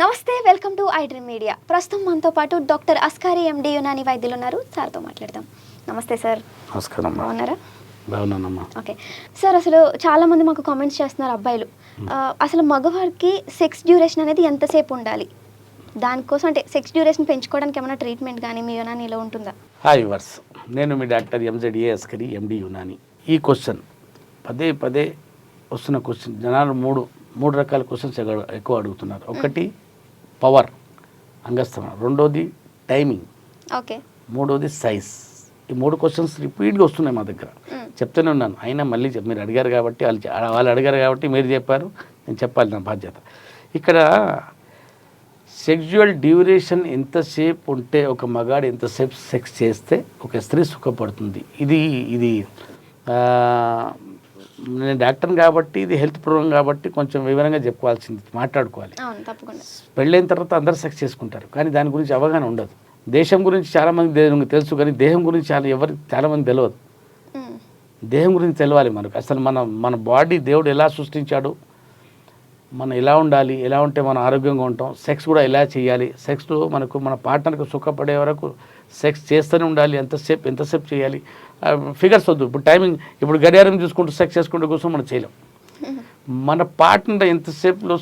నమస్తే, welcome to I dream media. ప్రస్తుతం మనతో పాటు డాక్టర్ అస్కారి ఎండి యునాని వైద్యులు ఉన్నారు. సార్తో మాట్లాడదాం. నమస్తే సార్. నమస్కారం. బాగున్నారా? బాగున్నానమ్మా. ఓకే సార్, అసలు చాలామంది మాకు కామెంట్స్ చేస్తున్నారు అబ్బాయిలు. అసలు మగవారికి సెక్స్ డ్యూరేషన్ అనేది ఎంతసేపు ఉండాలి? దానికోసం అంటే సెక్స్ డ్యూరేషన్ పెంచుకోవడానికి ఏమైనా ట్రీట్మెంట్ కానీ మీ యునానీలో ఉంటుందా? హాయ్ వర్స్, నేను మీ డాక్టర్ ఎంజెడ్ఏ అస్కరి ఎండి యునాని. ఈ క్వశ్చన్ పదే పదే వస్తున్న క్వశ్చన్. జనాలు మూడు రకాల క్వశ్చన్స్ ఎక్కువ అడుగుతున్నారు. ఒకటి పవర్, అంగస్తమం. రెండోది టైమింగ్. ఓకే. మూడోది సైజ్. ఈ మూడు క్వశ్చన్స్ రిపీట్గా వస్తున్నాయి మా దగ్గర. చెప్తూనే ఉన్నాను. అయినా మళ్ళీ మీరు అడిగారు కాబట్టి వాళ్ళు అడిగారు కాబట్టి మీరు చెప్పారు, నేను చెప్పాలి, నా బాధ్యత. ఇక్కడ సెక్జువల్ డ్యూరేషన్ ఎంతసేపు ఉంటే ఒక మగాడు ఎంతసేపు సెక్స్ చేస్తే ఒక స్త్రీ సుఖపడుతుంది. ఇది నేను డాక్టర్ని కాబట్టి, ఇది హెల్త్ ప్రోగ్రామ్ కాబట్టి కొంచెం వివరంగా చెప్పుకోవాల్సింది, మాట్లాడుకోవాలి. పెళ్ళైన తర్వాత అందరూ సెక్స్ చేసుకుంటారు, కానీ దాని గురించి అవగాహన ఉండదు. దేశం గురించి చాలామంది తెలుసు, కానీ దేహం గురించి చాలామంది తెలియదు. దేహం గురించి తెలవాలి మనకు. అసలు మన బాడీ దేవుడు ఎలా సృష్టించాడు, మనం ఎలా ఉండాలి, ఎలా ఉంటే మనం ఆరోగ్యంగా ఉంటాం, సెక్స్ కూడా ఎలా చేయాలి, సెక్స్లో మన పార్ట్నర్కి సుఖపడే వరకు సెక్స్ చేస్తూనే ఉండాలి. ఎంతసేపు చేయాలి, ఫిగర్స్ వద్దు. ఇప్పుడు టైమింగ్, ఇప్పుడు గడియారం చూసుకుంటూ సెక్స్ చేసుకుంటూ కూర్చొని మనం చేయలేం. మన పార్ట్నర్ ఎంతసేపులో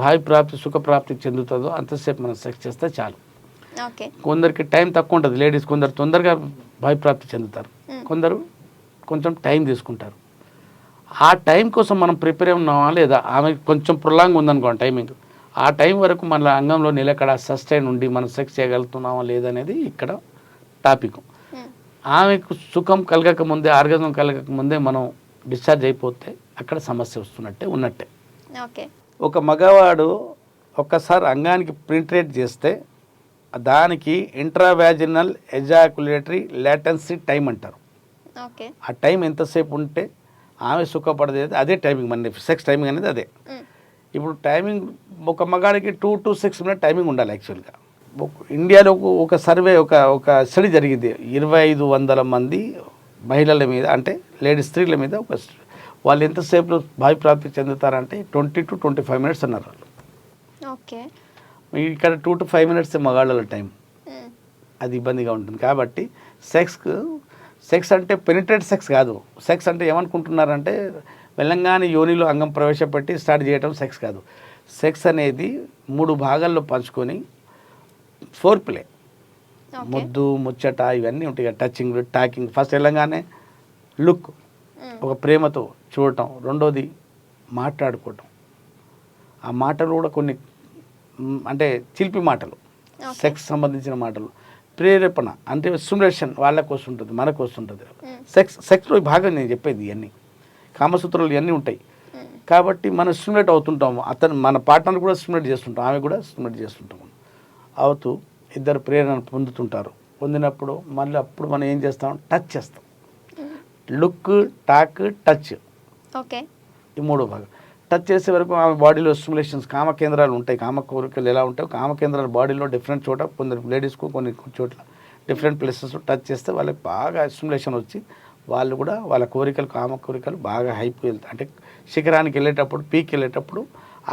భావి సుఖప్రాప్తి చెందుతుందో అంతసేపు మనం సెక్స్ చేస్తే చాలు. కొందరికి టైం తక్కువ ఉంటుంది. లేడీస్ కొందరు తొందరగా భావి ప్రాప్తి చెందుతారు, కొందరు కొంచెం టైం తీసుకుంటారు. ఆ టైం కోసం మనం ప్రిపేర్ ఉన్నామా లేదా, ఆమె కొంచెం ప్రొలాంగ్ ఉందనుకోండి టైమింగ్, ఆ టైం వరకు మన అంగంలో నిలకడ సస్టైన్ ఉండి మనం సెక్స్ చేయగలుగుతున్నామా లేదనేది ఇక్కడ టాపిక్. ఆమెకు సుఖం కలగకముందే, ఆర్గజం కలగకముందే మనం డిశ్చార్జ్ అయిపోతే అక్కడ సమస్య ఉన్నట్టే. ఒక మగవాడు ఒక్కసారి అంగానికి పెనిట్రేట్ చేస్తే దానికి ఇంట్రావాజినల్ ఎజాకులేటరీ లేటెన్సీ టైం అంటారు. ఆ టైం ఎంతసేపు ఉంటే ఆమె సుఖపడేది అదే టైమింగ్. మన సెక్స్ టైమింగ్ అనేది అదే. ఇప్పుడు టైమింగ్ ఒక మగాడికి 2 to 6 minutes టైమింగ్ ఉండాలి. యాక్చువల్గా ఇండియాలో ఒక సర్వే, ఒక స్టడీ జరిగింది. 2500 మంది మహిళల మీద, అంటే లేడీస్ స్త్రీల మీద వాళ్ళు ఎంతసేపు భావి ప్రాప్తి చెందుతారంటే 20 to 25 minutes అన్నారు వాళ్ళు. ఇక్కడ 2 to 5 minutes మగాళ్ళ టైం. అది ఇబ్బందిగా ఉంటుంది. కాబట్టి సెక్స్ అంటే పెనిట్రేట్ సెక్స్ కాదు. సెక్స్ అంటే ఏమనుకుంటున్నారంటే వెళ్ళంగానే యోనిలో అంగం ప్రవేశపెట్టి స్టార్ట్ చేయడం సెక్స్ కాదు. సెక్స్ అనేది 3 భాగాల్లో పంచుకొని ఫోర్ ప్లే, ముద్దు, ముచ్చట, ఇవన్నీ ఉంటాయి. Touching, talking. ఫస్ట్ వెళ్ళంగానే లుక్, ఒక ప్రేమతో చూడటం. రెండోది మాట్లాడుకోవటం. ఆ మాటలు కూడా కొన్ని అంటే చిలిపి మాటలు, సెక్స్ సంబంధించిన మాటలు. ప్రేరేపణ అంటే స్టిమ్యులేషన్ వాళ్ళకు వస్తుంటుంది, మనకు వస్తుంటుంది. సెక్స్లో భాగం నేను చెప్పేది. ఇవన్నీ కామసూత్రాలు ఇవన్నీ ఉంటాయి. కాబట్టి మనం స్టిమ్యులేట్ అవుతుంటాము. మన పార్ట్నర్ కూడా స్టిమ్యులేట్ చేస్తుంటాం, ఆమె కూడా స్టిమ్యులేట్ చేస్తుంటాము. అవుతూ ఇద్దరు ప్రేరణ పొందుతుంటారు. పొందినప్పుడు మళ్ళీ అప్పుడు మనం ఏం చేస్తాం, టచ్ చేస్తాం. లుక్, టాక్, టచ్, ఈ 3 భాగం. టచ్ చేసే వరకు ఆమె బాడీలో స్టిమ్యులేషన్స్, కామ కేంద్రాలు ఉంటాయి. కామ కోరికలు ఎలా ఉంటాయో కామ కేంద్రాలు బాడీలో డిఫరెంట్ చోట, కొందరు లేడీస్కు కొన్ని చోట్ల డిఫరెంట్ ప్లేసెస్ టచ్ చేస్తే వాళ్ళకి బాగా స్టిమ్యులేషన్ వచ్చి వాళ్ళు కూడా వాళ్ళ కోరికలు, కామ కోరికలు బాగా హైప్ వెళ్తాయి. అంటే శిఖరానికి వెళ్ళేటప్పుడు, పీక్ వెళ్ళేటప్పుడు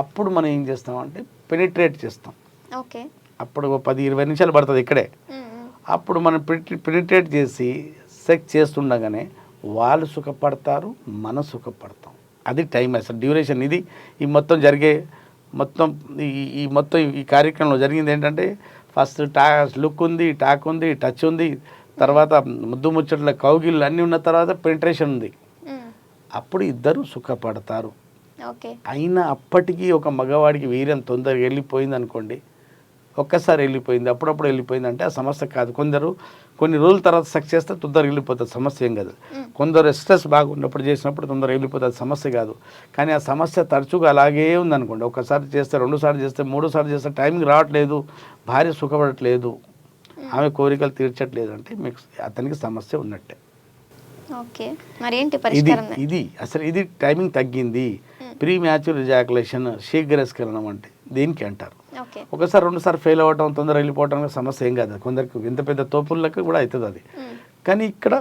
అప్పుడు మనం ఏం చేస్తామంటే పెనిట్రేట్ చేస్తాం. అప్పుడు 10-20 నిమిషాలు పడుతుంది ఇక్కడే. అప్పుడు మనం పెనిట్రేట్ చేసి సెక్స్ చేస్తుండగానే వాళ్ళు సుఖపడతారు, మనం సుఖపడతాం. అది టైం. అసలు డ్యూరేషన్ ఇది. ఈ మొత్తం ఈ కార్యక్రమంలో జరిగింది ఏంటంటే ఫస్ట్ లుక్ ఉంది, టాక్ ఉంది, టచ్ ఉంది, తర్వాత ముద్దు ముచ్చట్ల కౌగిళ్ళు అన్నీ ఉన్న తర్వాత పెనిట్రేషన్ ఉంది. అప్పుడు ఇద్దరు సుఖపడతారు. అయినా అప్పటికీ ఒక మగవాడికి వీర్యం తొందరగా వెళ్ళిపోయింది అనుకోండి, ఒక్కసారి వెళ్ళిపోయింది, అప్పుడప్పుడు వెళ్ళిపోయింది అంటే ఆ సమస్య కాదు. కొన్ని రోజుల తర్వాత సెక్స్ చేస్తే తొందరగా వెళ్ళిపోతుంది, సమస్య ఏం కాదు. కొందరు స్ట్రెస్ బాగున్నప్పుడు చేసినప్పుడు తొందరగా వెళ్ళిపోతుంది, సమస్య కాదు. కానీ ఆ సమస్య తరచుగా అలాగే ఉందనుకోండి, ఒకసారి చేస్తే, 2 సార్లు చేస్తే, 3 సార్లు చేస్తే టైంకి రావట్లేదు, భార్య సుఖపడట్లేదు, ఆమె కోరికలు తీర్చట్లేదు అంటే మీకు అతనికి సమస్య ఉన్నట్టే. ఇది టైమింగ్ తగ్గింది. ప్రీ మ్యాచ్యూర్ ఎజాకులేషన్, శీఘ్రస్ఖలనం అంటే దీనికి అంటారు. ఒకసారి 2 సార్లు ఫెయిల్ అవ్వటం, తొందరగా వెళ్ళిపోవటం సమస్య ఏం కాదు. కొందరికి ఎంత పెద్ద తోపులకు కూడా అవుతుంది అది. కానీ ఇక్కడ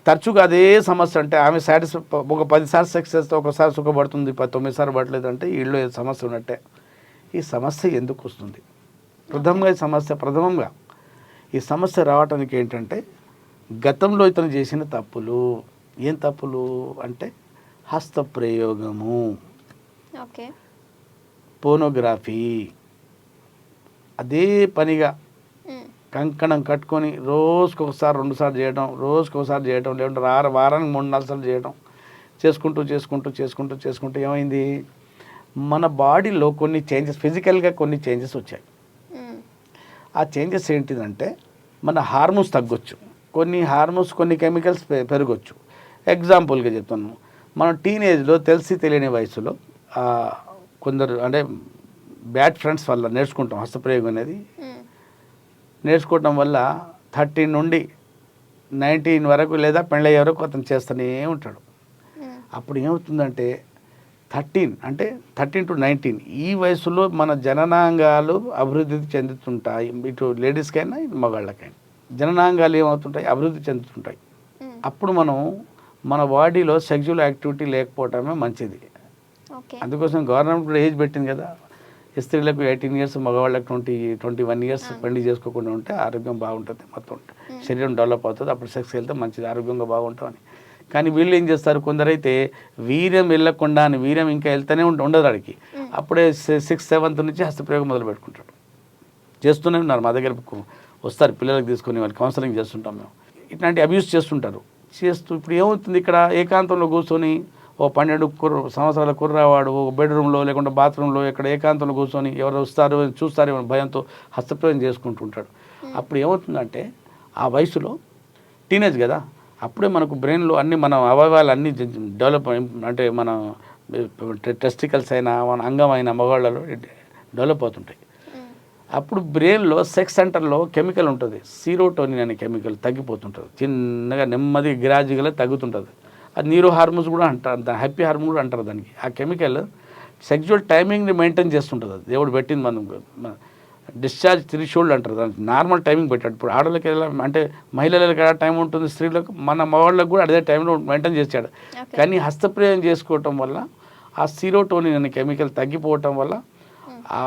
తరచుగా అదే సమస్య. అంటే ఆమె ఒక 10 సార్లు సెక్స్ చేస్తే ఒకసారి సుఖపడుతుంది, 9 సార్లు పడలేదు అంటే వీళ్ళు సమస్య ఉన్నట్టే. ఈ సమస్య ఎందుకు వస్తుంది? ప్రథమంగా ఈ సమస్య రావటానికి ఏంటంటే గతంలో ఇతను చేసిన తప్పులు. ఏం తప్పులు అంటే హస్తప్రయోగము, ఓకే, పోనోగ్రఫీ, అదే పనిగా కంకణం కట్టుకొని రోజుకొకసారి 2 సార్లు చేయడం, రోజుకొకసారి చేయడం, లేదంటే వారానికి 3-4 సార్లు చేయడం, చేసుకుంటూ ఏమైంది, మన బాడీలో కొన్ని చేంజెస్, ఫిజికల్గా కొన్ని చేంజెస్ వచ్చాయి. ఆ చేంజెస్ ఏంటిదంటే మన హార్మోన్స్ తగ్గొచ్చు, కొన్ని కెమికల్స్ పెరగొచ్చు. ఎగ్జాంపుల్గా చెప్తాను, మనం టీనేజ్లో తెలియని వయసులో కొందరు అంటే బ్యాడ్ ఫ్రెండ్స్ వల్ల నేర్చుకుంటాం హస్తప్రయోగం అనేది. నేర్చుకోవటం వల్ల 13 నుండి 19 వరకు లేదా పెళ్ళయ్యే వరకు అతను చేస్తూనే ఉంటాడు. అప్పుడు ఏమవుతుందంటే 13 to 19 ఈ వయసులో మన జననాంగాలు అభివృద్ధి చెందుతుంటాయి. ఇటు లేడీస్కైనా ఇటు మగాళ్ళకైనా జననాంగాలు ఏమవుతుంటాయి, అభివృద్ధి చెందుతుంటాయి. అప్పుడు మన బాడీలో సెక్సువల్ యాక్టివిటీ లేకపోవటమే మంచిది. అందుకోసం గవర్నమెంట్ కూడా ఏజ్ పెట్టింది కదా, స్త్రీలకు 18 years, మగవాళ్ళకి 21 years పెళ్లి చేసుకోకుండా ఉంటే ఆరోగ్యం బాగుంటుంది, మొత్తం శరీరం డెవలప్ అవుతుంది, అప్పుడు సెక్స్ వెళ్తే మంచిది, ఆరోగ్యంగా బాగుంటామని. కానీ వీళ్ళు ఏం చేస్తారు, కొందరైతే వీర్యం వెళ్ళకుండా అని వీర్యం ఇంకా వెళ్తూనే ఉండదు వాడికి, అప్పుడే 6th, 7th నుంచి హస్తప్రయోగం మొదలు పెట్టుకుంటాడు. చేస్తూనే ఉన్నారు, మా దగ్గర వస్తారు పిల్లలకు తీసుకొని, వాళ్ళు కౌన్సిలింగ్ చేస్తుంటాం మేము. ఇట్లాంటి అబ్యూస్ చేస్తుంటారు. ఇప్పుడు ఏమవుతుంది, ఇక్కడ ఏకాంతంలో కూర్చొని ఓ 12 సంవత్సరాల కుర్రవాడు ఒక బెడ్రూమ్లో లేకుంటే బాత్రూంలో ఇక్కడ ఏకాంతంలో కూర్చొని ఎవరు వస్తారు చూస్తారు భయంతో హస్తప్రయోగం చేసుకుంటుంటాడు. అప్పుడు ఏమవుతుందంటే ఆ వయసులో టీనేజ్ కదా, అప్పుడే మనకు బ్రెయిన్లో అన్ని మన అవయవాలు అన్నీ డెవలప్, అంటే మన టెస్టికల్స్ అయినా మన అంగం అయినా మగవాళ్ళలో డెవలప్ అవుతుంటాయి. అప్పుడు బ్రెయిన్లో సెక్స్ సెంటర్లో కెమికల్ ఉంటుంది, సీరోటోనిన్ అనే కెమికల్ తగ్గిపోతుంటుంది, చిన్నగా నెమ్మది గ్రాడ్యువల్గా తగ్గుతుంటుంది. అది న్యూరో హార్మోన్స్ కూడా అంటారు, దాని హ్యాపీ హార్మోన్ కూడా అంటారు దానికి. ఆ కెమికల్ సెక్చువల్ టైమింగ్ని మెయింటైన్ చేస్తుంటుంది. అది దేవుడు పెట్టింది, మనం డిశ్చార్జ్ థ్రెషోల్డ్ అంటారు, దానికి నార్మల్ టైమింగ్ పెట్టాడు. ఇప్పుడు ఆడవాళ్ళకి ఎలా అంటే మహిళలకు ఎలా టైం ఉంటుంది, స్త్రీలకు మన మగవాళ్ళకి కూడా అదే టైంలో మెయింటైన్ చేశాడు. కానీ హస్తప్రయోగం చేసుకోవటం వల్ల ఆ సీరోటోనిన్ అనే కెమికల్ తగ్గిపోవటం వల్ల ఆ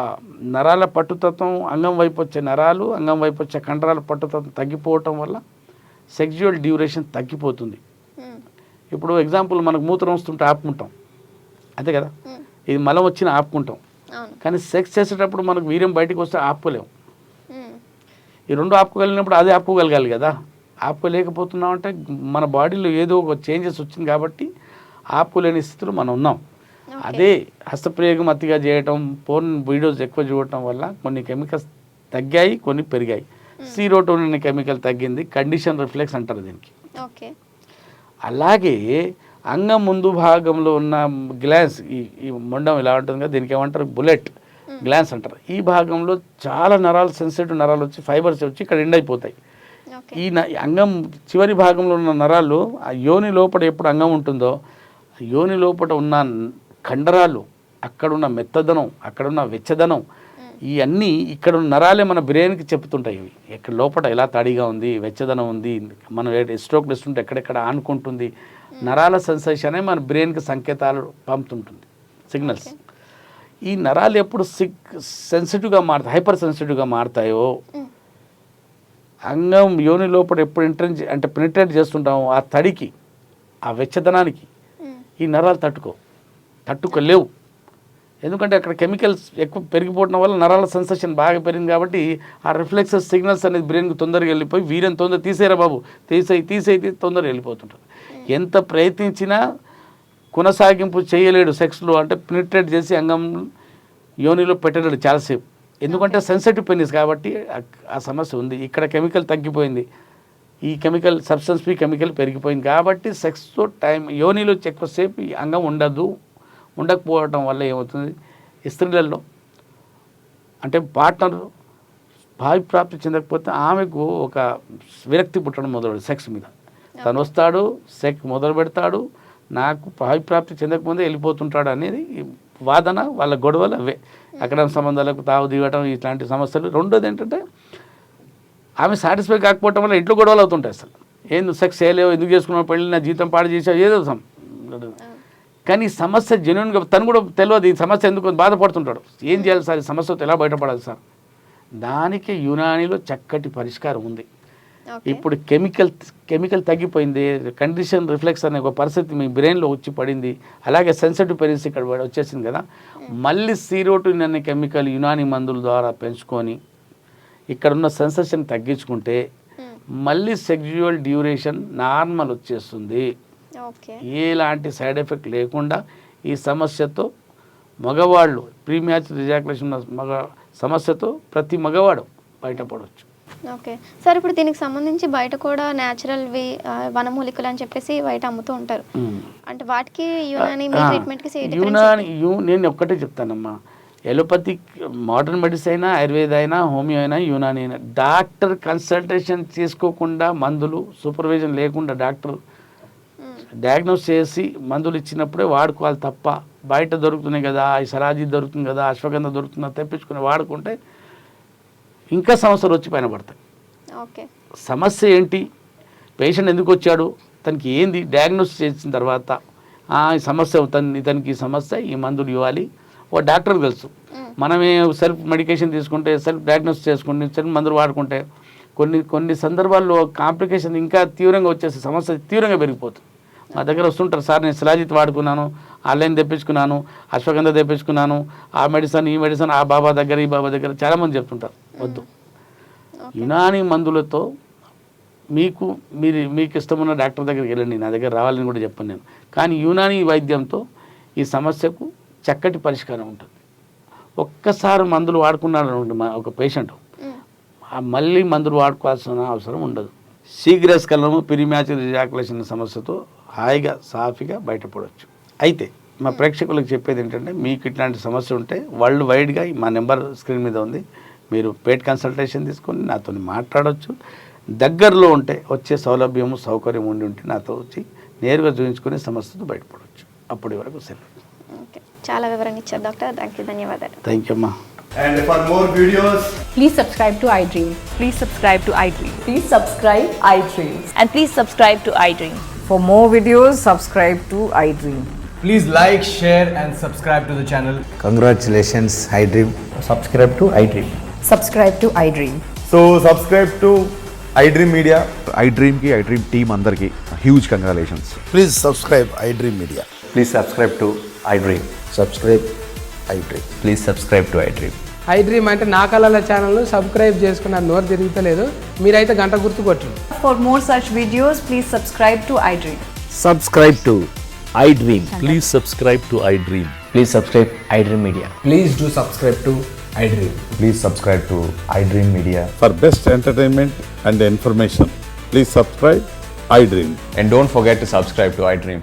నరాల పట్టుతత్వం, అంగం వైపు వచ్చే నరాలు, అంగం వైపు వచ్చే కండరాల పట్టుతత్వం తగ్గిపోవటం వల్ల సెక్చువల్ డ్యూరేషన్ తగ్గిపోతుంది. ఇప్పుడు ఎగ్జాంపుల్, మనకు మూత్రం వస్తుంటే ఆపుకుంటాం, అంతే కదా, ఇది మలం వచ్చిన ఆపుకుంటాం. కానీ సెక్స్ చేసేటప్పుడు మనకు వీర్యం బయటకు వస్తే ఆపుకోలేము. ఈ రెండు ఆపుకోగలిగినప్పుడు అది ఆపుకోగలగాలి కదా, ఆపుకోలేకపోతున్నామంటే మన బాడీలో ఏదో ఒక చేంజెస్ వచ్చింది కాబట్టి ఆపుకోలేని స్థితిలో మనం ఉన్నాం. అదే హస్తప్రయోగం అతిగా చేయటం, ఫోన్ వీడియోస్ ఎక్కువ చూడటం వల్ల కొన్ని కెమికల్స్ తగ్గాయి, కొన్ని పెరిగాయి. సీరోటోనిన్ కెమికల్ తగ్గింది, కండిషన్ రిఫ్లెక్స్ అంటారు దీనికి. అలాగే అంగం ముందు భాగంలో ఉన్న గ్లాన్స్, ఈ మొండం ఇలా ఉంటుంది కదా, దీనికి ఏమంటారు, బుల్లెట్ గ్లాన్స్ అంటారు. ఈ భాగంలో చాలా నరాలు, సెన్సిటివ్ నరాలు వచ్చి ఫైబర్స్ వచ్చి ఇక్కడ ఎండ్ అయిపోతాయి. ఈ అంగం చివరి భాగంలో ఉన్న నరాలు ఆ యోని లోపల ఎప్పుడు అంగం ఉంటుందో యోని లోపల ఉన్న కండరాలు, అక్కడున్న మెత్తదనం, అక్కడున్న వెచ్చదనం, ఇవన్నీ ఇక్కడ ఉన్న నరాలే మన బ్రెయిన్కి చెప్తుంటాయి. ఇవి ఎక్కడ లోపల ఎలా తడిగా ఉంది, వెచ్చదనం ఉంది, మనం స్ట్రోక్ ఇస్తుంటే ఎక్కడెక్కడ ఆనుకుంటుంది, నరాల సెన్సేషనే మన బ్రెయిన్కి సంకేతాలు పంపుతుంటుంది, సిగ్నల్స్. ఈ నరాలు ఎప్పుడు సెన్సిటివ్గా మారుతాయి, హైపర్ సెన్సిటివ్గా మారుతాయో, అంగం యోని లోపల ఎప్పుడు పెనిట్రేట్ చేస్తుంటామో ఆ తడికి, ఆ వెచ్చదనానికి ఈ నరాలు తట్టుకోలేవు. ఎందుకంటే అక్కడ కెమికల్స్ ఎక్కువ పెరిగిపోవడం వల్ల నరాల సెన్సేషన్ బాగా పెరిగింది కాబట్టి ఆ రిఫ్లెక్సెస్ సిగ్నల్స్ అనేది బ్రెయిన్కి తొందరగా వెళ్ళిపోయి వీర్యం తొందర తీసేరా బాబు, తీసేయి తొందరగా వెళ్ళిపోతుంటుంది. ఎంత ప్రయత్నించినా కొనసాగింపు చేయలేడు సెక్స్లో, అంటే పెనిట్రేట్ చేసి అంగం యోనిలో పెట్టలేడు చాలాసేపు, ఎందుకంటే సెన్సిటివ్ పెనిస్ కాబట్టి ఆ సమస్య ఉంది. ఇక్కడ కెమికల్ తగ్గిపోయింది, ఈ కెమికల్ సబ్స్టెన్స్ పి కెమికల్ పెరిగిపోయింది కాబట్టి సెక్స్తో యోనిలో ఎక్కువసేపు ఈ అంగం ఉండకపోవడం వల్ల ఏమవుతుంది, స్త్రీలలో అంటే పార్ట్నర్ భావిప్రాప్తి చెందకపోతే ఆమెకు ఒక విరక్తి పుట్టడం మొదలు సెక్స్ మీద. తను వస్తాడు, సెక్స్ మొదలు పెడతాడు, నాకు భావిప్రాప్తి చెందకముందే వెళ్ళిపోతుంటాడు అనేది వాదన, వాళ్ళ గొడవలు అవే. అక్రమ సంబంధాలకు తావు దిగటం, ఇట్లాంటి సమస్యలు. రెండోది ఏంటంటే ఆమె సాటిస్ఫై కాకపోవటం వల్ల ఇంట్లో గొడవలు అవుతుంటాయి. అసలు ఏంది సెక్స్ చేయలేవు, ఎందుకు చేసుకున్నావు, పెళ్ళి నా జీతం పాడు చేసావు, ఏదో కానీ ఈ సమస్య జెన్యున్గా తను కూడా తెలియదు, ఈ సమస్య ఎందుకు బాధపడుతుంటాడు. ఏం చేయాలి సార్, ఈ సమస్యతో ఎలా బయటపడాలి సార్? దానికి యునానీలో చక్కటి పరిష్కారం ఉంది. ఇప్పుడు కెమికల్ తగ్గిపోయింది, కండిషన్ రిఫ్లెక్స్ అనే ఒక పరిస్థితి మీ బ్రెయిన్లో వచ్చి పడింది, అలాగే సెన్సిటివ్ పెరిన్స్ ఇక్కడ వచ్చేసింది కదా. మళ్ళీ సీరోటిన్ అనే కెమికల్ యునానీ మందుల ద్వారా పెంచుకొని ఇక్కడున్న సెన్సేషన్ తగ్గించుకుంటే మళ్ళీ సెక్జువల్ డ్యూరేషన్ నార్మల్ వచ్చేస్తుంది. ఎలాంటి సైడ్ ఎఫెక్ట్ లేకుండా ఈ సమస్యతో మగవాళ్ళు ప్రీమ్యాచ్యూర్ ఎజాకులేషన్ సమస్యతో ప్రతి మగవాడు బయటపడవచ్చు. ఓకే సార్, ఇప్పుడు దీనికి సంబంధించి బయట కూడా న్యాచురల్వి వనమూలికలు అని చెప్పేసి బయట అమ్ముతూ ఉంటారు. అంటే వాటికి యునానీ ట్రీట్మెంట్కి నేను ఒక్కటే చెప్తానమ్మా, ఎలోపతిక్ మోడర్న్ మెడిసిన్ అయినా ఆయుర్వేద అయినా హోమియో అయినా యునానీ అయినా డాక్టర్ కన్సల్టేషన్ చేసుకోకుండా మందులు సూపర్విజన్ లేకుండా డాక్టర్ డయాగ్నోస్ చేసి మందులు ఇచ్చినప్పుడే వాడుకోవాలి తప్ప బయట దొరుకుతున్నాయి కదా, ఈ సరాజీ దొరుకుతుంది కదా, అశ్వగంధ దొరుకుతుందా తెప్పించుకుని వాడుకుంటే ఇంకా సమస్యలు వచ్చి పైన పడతాయి. సమస్య ఏంటి, పేషెంట్ ఎందుకు వచ్చాడు, తనకి ఏంది డయాగ్నోస్ చేసిన తర్వాత ఈ సమస్య ఇతనికి ఈ సమస్య ఈ మందులు ఇవ్వాలి ఓ డాక్టర్కి తెలుసు. మనమే సెల్ఫ్ మెడికేషన్ తీసుకుంటే సెల్ఫ్ డయాగ్నోస్ చేసుకుంటే సెల్ఫ్ మందులు వాడుకుంటే కొన్ని సందర్భాల్లో కాంప్లికేషన్ ఇంకా తీవ్రంగా వచ్చేసి సమస్య తీవ్రంగా పెరిగిపోతుంది. మా దగ్గర వస్తుంటారు, సార్ నేను శిలాజిత్ వాడుకున్నాను, ఆన్లైన్ తెప్పించుకున్నాను, అశ్వగంధ తెప్పించుకున్నాను, ఆ మెడిసిన్ ఈ మెడిసిన్ ఆ బాబా దగ్గర ఈ బాబా దగ్గర చాలామంది చెప్తుంటారు. వద్దు, యునానీ మందులతో మీకు ఇష్టమున్న డాక్టర్ దగ్గరికి వెళ్ళండి, నా దగ్గర రావాలని కూడా చెప్పాను నేను. కానీ యునానీ వైద్యంతో ఈ సమస్యకు చక్కటి పరిష్కారం ఉంటుంది. ఒక్కసారి మందులు వాడుకున్నాడు ఒక పేషెంట్ మళ్ళీ మందులు వాడుకోవాల్సిన అవసరం ఉండదు. శీఘ్రస్ఖలనము ప్రీమ్యాచ్యూర్ ఎజాకులేషన్ సమస్యతో హాయిగా సాఫీగా బయటపడవచ్చు. అయితే మా ప్రేక్షకులకు చెప్పేది ఏంటంటే, మీకు ఇట్లాంటి సమస్య ఉంటే వరల్డ్ వైడ్గా మా నెంబర్ స్క్రీన్ మీద ఉంది, మీరు పేట్ కన్సల్టేషన్ తీసుకొని నాతో మాట్లాడవచ్చు. దగ్గరలో ఉంటే వచ్చే సౌలభ్యము సౌకర్యం ఉండి ఉంటే నాతో వచ్చి నేరుగా చూపించుకునే సమస్యతో బయటపడవచ్చు. అప్పటి వరకు సెలవు. చాలా వివరణ ఇచ్చారు డాక్టర్, ధన్యవాదాలు. థ్యాంక్ యూ అమ్మా. And for more videos, please subscribe to iDream. Please subscribe to iDream. Please subscribe iDream. And please subscribe to iDream. For more videos, subscribe to iDream. please like, share and subscribe to the channel. Congratulations, iDream. Subscribe to iDream. Subscribe to iDream. So subscribe to iDream Media. iDream ki iDream team andarki huge congratulations. Please subscribe iDream Media. Please subscribe to iDream. Subscribe iDream. Please subscribe to iDream. iDream అంటే నా కళల ఛానల్ను subscribe చేసుకున్న నోరు తిరుగుతలేదు, మీరైతే గంట గుర్తు కొట్టండి. For more such videos, please subscribe to iDream. Subscribe to iDream. Please subscribe to iDream. Please subscribe iDream Media. Please do subscribe to iDream. Please subscribe to iDream Media. For best entertainment and information, please subscribe iDream. And don't forget to subscribe to iDream.